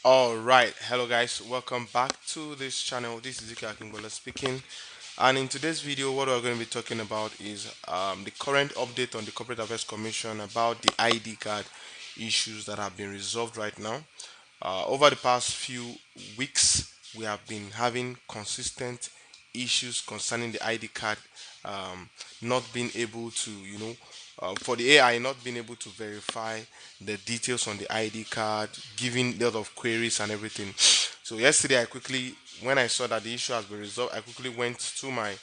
All right, hello guys, welcome back to this channel. This is CAC speaking, and in today's video what we're going to be talking about is the current update on the Corporate Affairs Commission about the ID card issues that have been resolved right now. Over the past few weeks we have been having consistent issues concerning the ID card, not being able to, for the AI not being able to verify the details on the ID card, giving a lot of queries and everything. So yesterday, when I saw that the issue has been resolved, I quickly went to my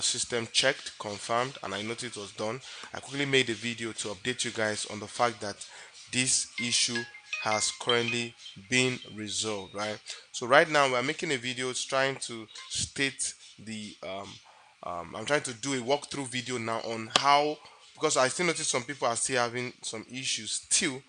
system, checked, confirmed, and I noticed it was done. I quickly made a video to update you guys on the fact that this issue has currently been resolved, right? So right now we're making a video trying to state the I'm trying to do a walkthrough video now on how, because I still notice some people are still having some issues still,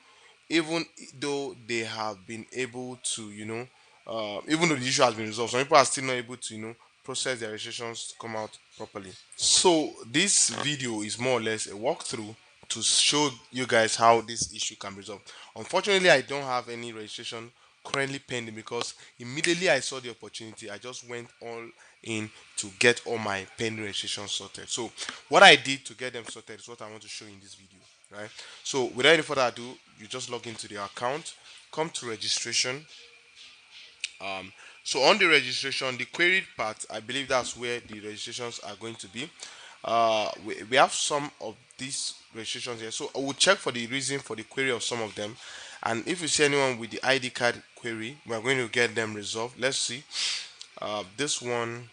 even though they have been able to, even though the issue has been resolved, some people are still not able to, process their registrations to come out properly. So this video is more or less a walkthrough to show you guys how this issue can be resolved. Unfortunately, I don't have any registration currently pending because immediately I saw the opportunity, I just went all in to get all my pending registrations sorted. So what I did to get them sorted is what I want to show in this video, right? So without any further ado, you just log into the account, come to registration. So on the registration, the queried part, I believe that's where the registrations are going to be. We have some of these registrations here, so I will check for the reason for the query of some of them, and if you see anyone with the ID card query, we are going to get them resolved. Let's see. This one,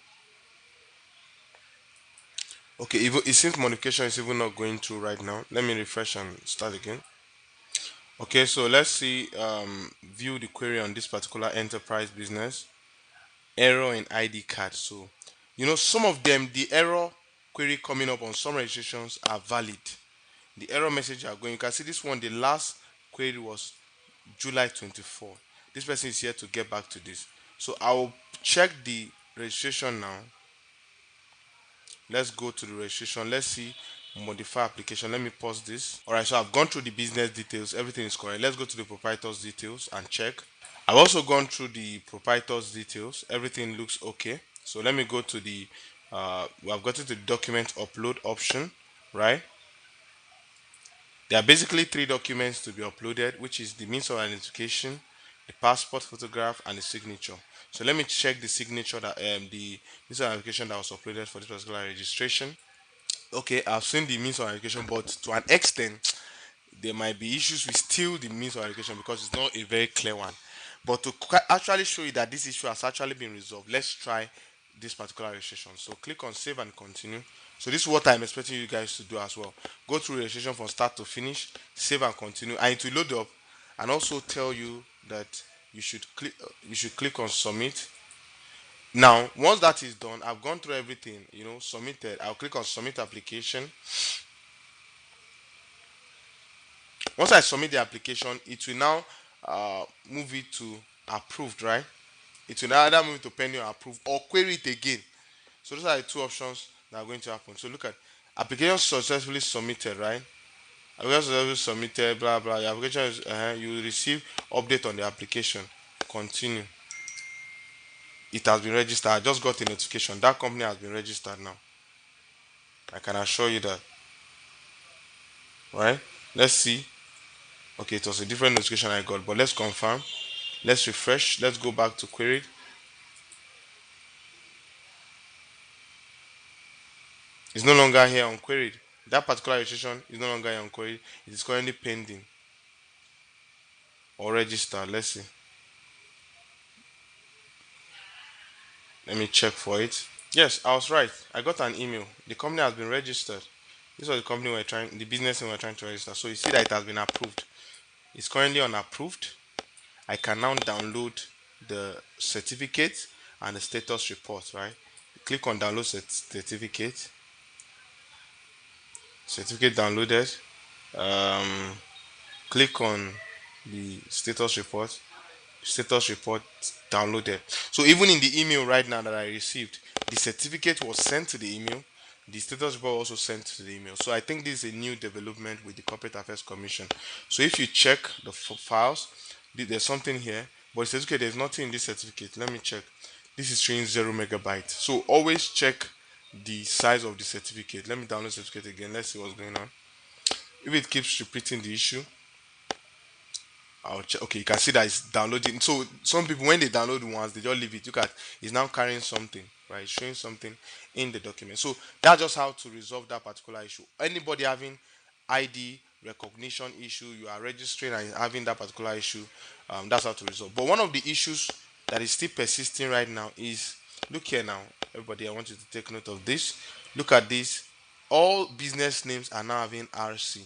okay, even it seems modification is even not going through right now. Let me refresh and start again. Okay, so let's see. View the query on this particular enterprise business. Error in ID card. So some of them, the error query coming up on some registrations are valid. The error message are going, you can see this one, the last query was July 24. This person is here to get back to this, so I will check the registration now. Let's go to the registration. Let's see, modify application. Let me pause this. All right, so I've gone through the business details, everything is correct. Let's go to the proprietors details and check. I've also gone through the proprietors details, everything looks okay. So let me go to the we have gotten to the document upload option, right? There are basically three documents to be uploaded, which is the means of identification, the passport photograph, and the signature. So let me check the signature, that the means of identification that was uploaded for this particular registration. Okay, I've seen the means of identification, but to an extent there might be issues with still the means of identification because it's not a very clear one. But to actually show you that this issue has actually been resolved, let's try this particular registration. So click on save and continue. So this is what I'm expecting you guys to do as well. Go through registration from start to finish, save and continue, and it will load up and also tell you that you should click on submit. Now once that is done, I've gone through everything, submitted. I'll click on submit application. Once I submit the application, it will now move it to approved, right? It will either move it to pending or approved or query it again. So those are the two options that are going to happen. So look at application successfully submitted, right? Application successfully submitted, blah blah. Your application is you will receive update on the application. Continue. It has been registered. I just got a notification. That company has been registered now. I can assure you that. Right? Let's see. Okay, it was a different notification I got, but let's confirm. Let's refresh. Let's go back to query. It's no longer here on query. That particular registration is no longer here on query. It is currently pending or registered. Let's see. Let me check for it. Yes, I was right. I got an email. The company has been registered. This was the business we were trying to register. So you see that it has been approved. It's currently unapproved. I can now download the certificate and the status report, right? Click on download certificate. Certificate downloaded. Um, Click on the status report downloaded. So even in the email right now that I received, the certificate was sent to the email, the status report also sent to the email. So I think this is a new development with the Corporate Affairs Commission. So if you check the files, there's something here. but the certificate, there's nothing in this certificate. Let me check. This is showing 0 megabyte. So always check the size of the certificate. Let me download the certificate again. Let's see what's going on. If it keeps repeating the issue, I'll check. Okay, you can see that it's downloading. So some people, when they download once, they just leave it. Look at, it's now carrying something, right? It's showing something in the document. So that's just how to resolve that particular issue. Anybody having ID recognition issue, you are registering and having that particular issue, that's how to resolve. But one of the issues that is still persisting right now is, look here now, everybody. I want you to take note of this. Look at this. All business names are now having RC.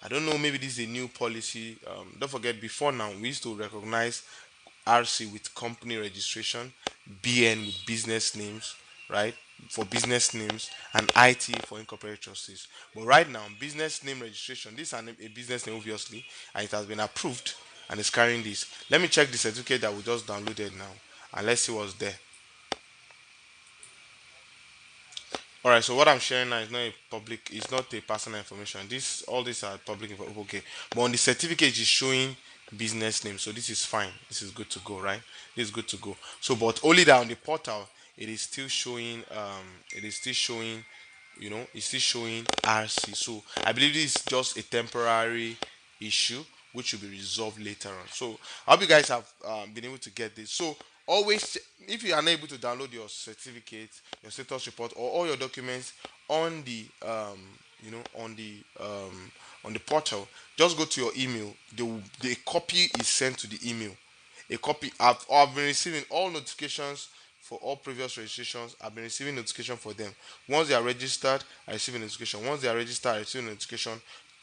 I don't know, maybe this is a new policy. Don't forget, before now, we used to recognize RC with company registration, BN with business names, right? For business names, and IT for incorporated trustees. But right now, business name registration, this is a business name, obviously, and it has been approved and it's carrying this. Let me check the certificate that we just downloaded now, and let's see what's there. All right, so what I'm sharing now is not a public, it's not a personal information. All these are public info. Okay, but on the certificate, it's showing business name, so this is fine. This is good to go, right? This is good to go. So, but only that on the portal, it is still showing. It is still showing. It's still showing RC. So I believe this is just a temporary issue which will be resolved later on. So I hope you guys have been able to get this. So always, if you are unable to download your certificate, your status report, or all your documents on the on the portal, just go to your email. The copy is sent to the email. A copy. I've been receiving all notifications for all previous registrations. I've been receiving notification for them. Once they are registered, I receive a notification. Once they are registered, I receive a notification.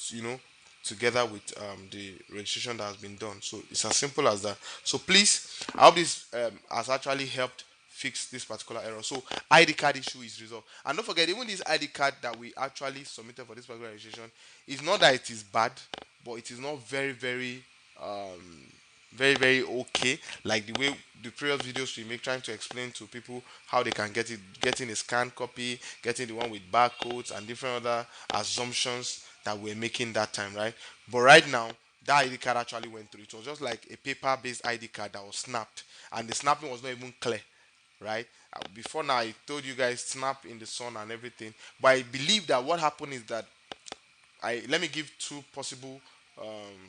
You know, together with the registration that has been done. So it's as simple as that. So please, I hope this has actually helped fix this particular error. So ID card issue is resolved. And don't forget, even this ID card that we actually submitted for this particular registration, it's not that it is bad, but it is not very okay, like the way the previous videos we make, trying to explain to people how they can get it, getting a scanned copy, getting the one with barcodes and different other assumptions that we're making that time, right? But right now, that ID card actually went through. It was just like a paper based ID card that was snapped, and the snapping was not even clear, right? Before now, I told you guys snap in the sun and everything, but I believe that what happened is that I let me give two possible, um,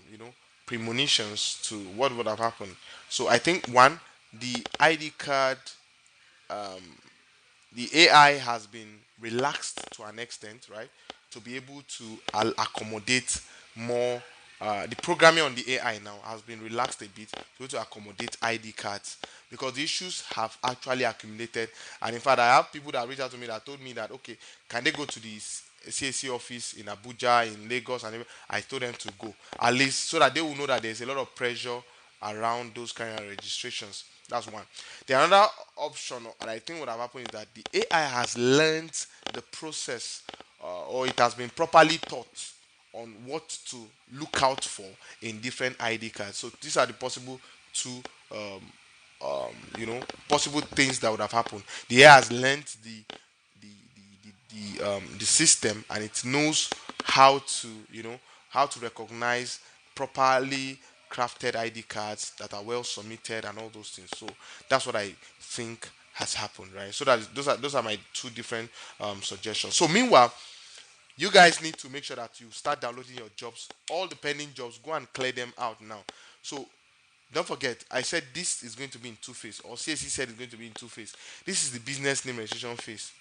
you know, premonitions to what would have happened. So I think one, the ID card, the AI has been relaxed to an extent, right, to be able to accommodate more. The programming on the AI now has been relaxed a bit to accommodate ID cards because the issues have actually accumulated. And in fact, I have people that reached out to me that told me that, okay, can they go to the CAC office in Abuja, in Lagos, and I told them to go, at least so that they will know that there's a lot of pressure around those kind of registrations. That's one. The another option, and I think what have happened is that the AI has learned the process, or it has been properly taught on what to look out for in different ID cards. So these are the possible two, possible things that would have happened. The AI has learned the system, and it knows how to how to recognize properly crafted ID cards that are well submitted and all those things. So that's what I think has happened, right? So that those are my two different suggestions. So meanwhile, you guys need to make sure that you start downloading your jobs, all the pending jobs. Go and clear them out now. So don't forget, I said this is going to be in two phase, or CSC said it's going to be in two phase. This is the business name registration phase.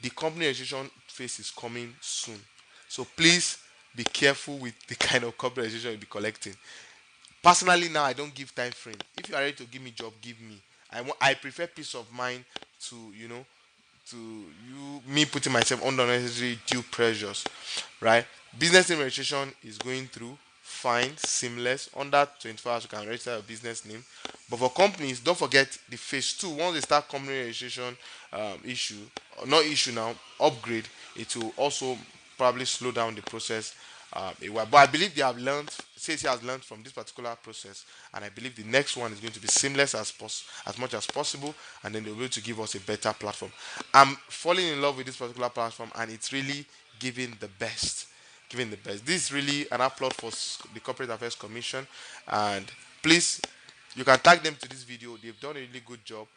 The company registration phase is coming soon. So please be careful with the kind of company registration you'll be collecting. Personally, now I don't give time frame. If you are ready to give me job, give me. I prefer peace of mind to to me putting myself under unnecessary due pressures, right? Business name registration is going through fine, seamless. Under 24 hours, you can register your business name. But for companies, don't forget the phase two. Once they start company registration issue, or not issue now, upgrade, it will also probably slow down the process a while. But I believe they have learned, CAC has learned from this particular process, and I believe the next one is going to be seamless as much as possible, and then they'll be able to give us a better platform. I'm falling in love with this particular platform, and it's really giving the best. This is really an upload for the Corporate Affairs Commission, and please You can tag them to this video. They've done a really good job.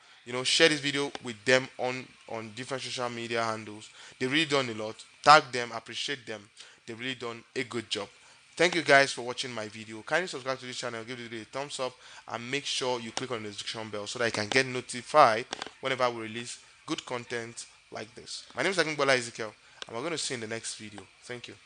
Share this video with them on different social media handles. They've really done a lot. Tag them, appreciate them. They've really done a good job. Thank you guys for watching my video. Kindly subscribe to this channel, give this video a thumbs up, and make sure you click on the notification bell so that you can get notified whenever we release good content like this. My name is Bola Ezekiel, and we're going to see you in the next video. Thank you.